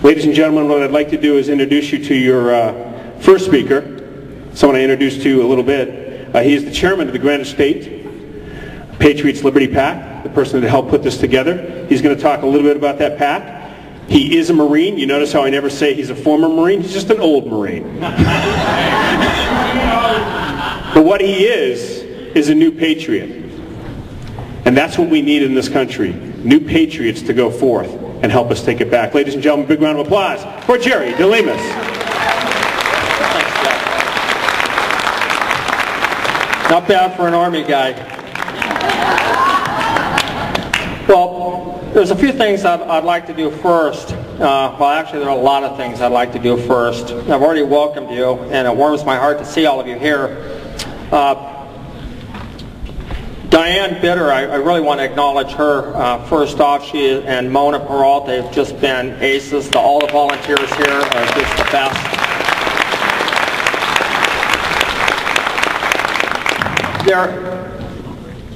Ladies and gentlemen, what I'd like to do is introduce you to your first speaker, someone I introduced to you a little bit. He is the chairman of the Granite State Patriots Liberty PAC, the person that helped put this together. He's going to talk a little bit about that PAC. He is a Marine. You notice how I never say he's a former Marine. He's just an old Marine. But what he is a new patriot. And that's what we need in this country. New patriots to go forth and help us take it back. Ladies and gentlemen, big round of applause for Jerry DeLemus. Not bad for an Army guy. Well, there's a few things I'd like to do first. Well, actually, there are a lot of things I'd like to do first. I've already welcomed you, and it warms my heart to see all of you here. Diane Bitter, I really want to acknowledge her. First off, she and Mona Peralta have just been aces. All the volunteers here are just the best.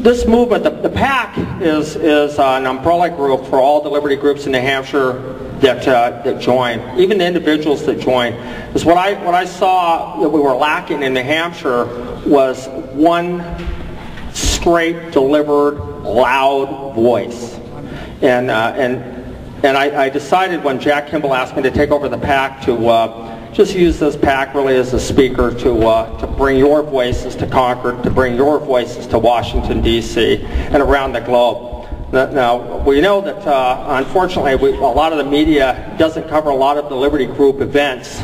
This movement, the PAC, is an umbrella group for all the Liberty groups in New Hampshire that join, even the individuals that join. Because what I saw that we were lacking in New Hampshire was one straight, delivered, loud voice. And I decided when Jack Kimball asked me to take over the PAC to just use this PAC really as a speaker to bring your voices to Concord, to bring your voices to Washington, D.C., and around the globe. Now, we know that unfortunately a lot of the media doesn't cover a lot of the Liberty Group events,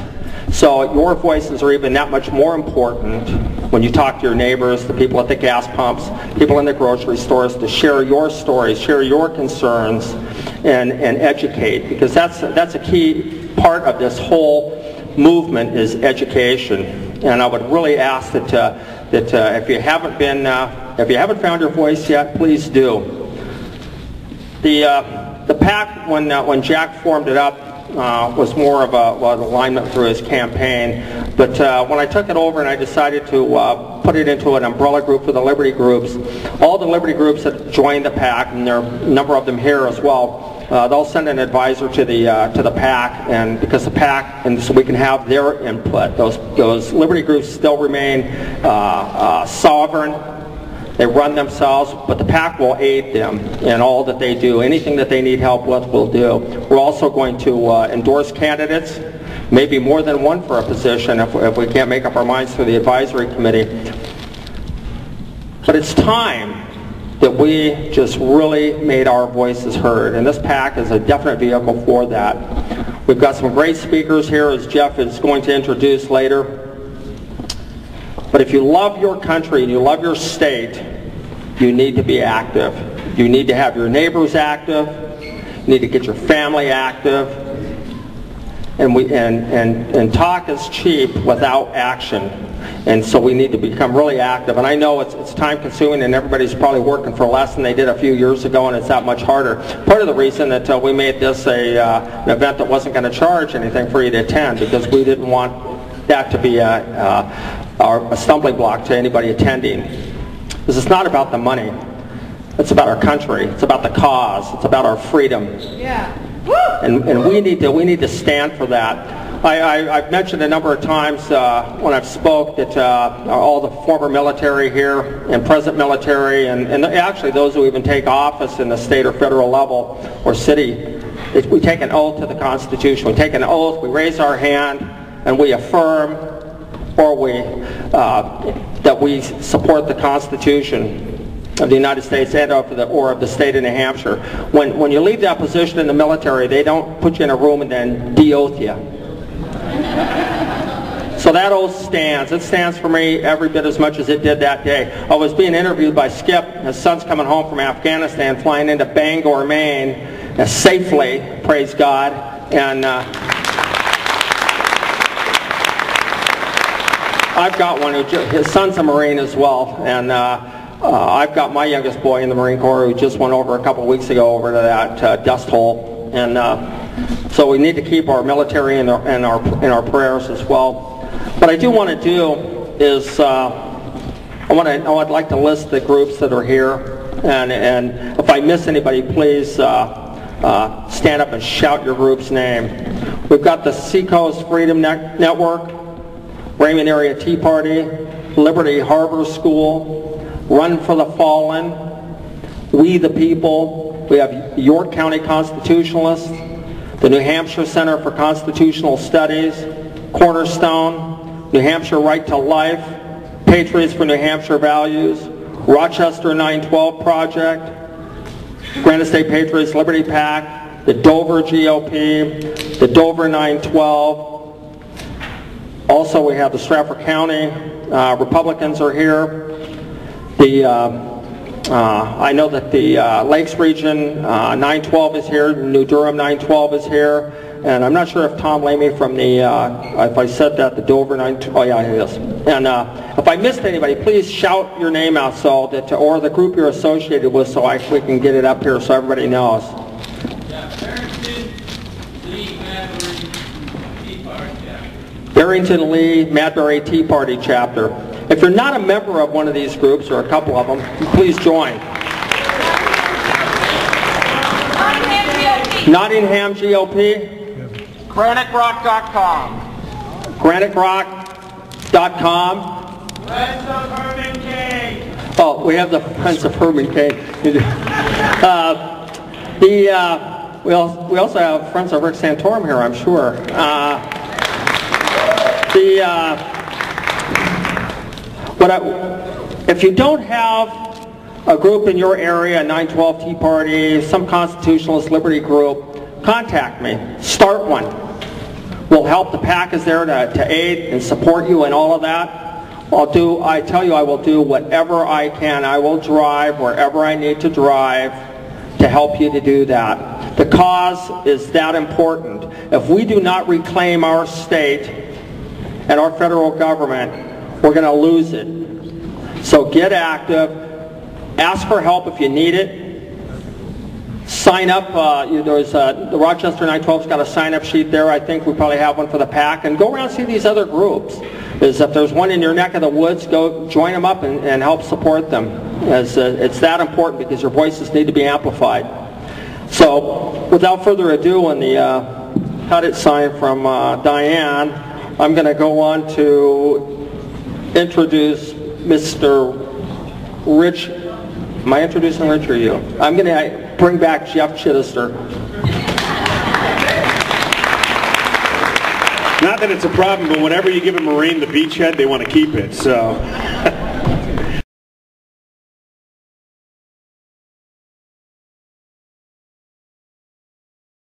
so your voices are even that much more important when you talk to your neighbors, the people at the gas pumps, people in the grocery stores, to share your stories, share your concerns, and educate, because that's a key part of this whole movement is education. And I would really ask that if you haven't found your voice yet, please do. The PAC, when Jack formed it up, was more of an alignment through his campaign. But when I took it over and I decided to put it into an umbrella group for the Liberty groups, all the Liberty groups that joined the PAC, and there are a number of them here as well, they'll send an advisor to the PAC, and because the PAC, and so we can have their input. Those Liberty groups still remain sovereign. They run themselves, but the PAC will aid them in all that they do. Anything that they need help with, we'll do. We're also going to endorse candidates, maybe more than one for a position if we can't make up our minds through the advisory committee. But it's time that we just really made our voices heard, and this PAC is a definite vehicle for that. We've got some great speakers here, as Jeff is going to introduce later. But if you love your country and you love your state, you need to be active. You need to have your neighbors active. You need to get your family active. And talk is cheap without action. And so we need to become really active. And I know it's time consuming, and everybody's probably working for less than they did a few years ago, and it's that much harder. Part of the reason that we made this an event that wasn't going to charge anything for you to attend, because we didn't want that to be a stumbling block to anybody attending. Because it's not about the money. It's about our country. It's about the cause. It's about our freedom. Yeah. And we need to stand for that. I've mentioned a number of times when I've spoke that all the former military here and present military and actually those who even take office in the state or federal level or city, we take an oath to the Constitution. We take an oath, we raise our hand, and we affirm that we support the Constitution of the United States and of the state of New Hampshire. When you leave that position in the military, they don't put you in a room and then de-oath you. So that oath stands. It stands for me every bit as much as it did that day. I was being interviewed by Skip. His son's coming home from Afghanistan, flying into Bangor, Maine, safely, praise God. And I've got one his son's a Marine as well, and I've got my youngest boy in the Marine Corps who just went over a couple of weeks ago over to that dust hole, and so we need to keep our military in our prayers as well. What I do want to do is I'd like to list the groups that are here, and if I miss anybody, please stand up and shout your group's name. We've got the Seacoast Freedom Network, Raymond Area Tea Party, Liberty Harbor School, Run for the Fallen, We the People. We have York County Constitutionalists, the New Hampshire Center for Constitutional Studies, Cornerstone, New Hampshire Right to Life, Patriots for New Hampshire Values, Rochester 912 Project, Granite State Patriots Liberty PAC, the Dover GOP, the Dover 912. Also, we have the Stratford County Republicans are here. I know that the Lakes Region 912 is here, New Durham 912 is here, and I'm not sure if Tom Lamy from the, if I said that, the Dover 912, oh yeah, he is. And if I missed anybody, please shout your name out so that, or the group you're associated with, so we can get it up here so everybody knows. Barrington Lee Madbury Tea Party Chapter. If you're not a member of one of these groups, or a couple of them, please join. Nottingham GOP. GraniteRock.com. GraniteRock.com. Friends of Herman Cain. Oh, we have the Friends of Herman Cain. We also have Friends of Rick Santorum here, I'm sure. If you don't have a group in your area, a 912 Tea Party, some constitutionalist liberty group, contact me. Start one. We'll help. The PAC is there to aid and support you in all of that. I tell you, I will do whatever I can. I will drive wherever I need to drive to help you to do that. The cause is that important. If we do not reclaim our state and our federal government, we're going to lose it. So get active. Ask for help if you need it. Sign up. The Rochester 912's got a sign-up sheet there. I think we probably have one for the PAC. And go around and see these other groups. If there's one in your neck of the woods, go join them up and help support them. It's that important because your voices need to be amplified. So without further ado, on the cut it sign from Diane, I'm going to go on to introduce Mr. Rich. Am I introducing Rich or you? I'm going to bring back Jeff Chittister. Not that it's a problem, but whenever you give a Marine the beachhead, they want to keep it, so.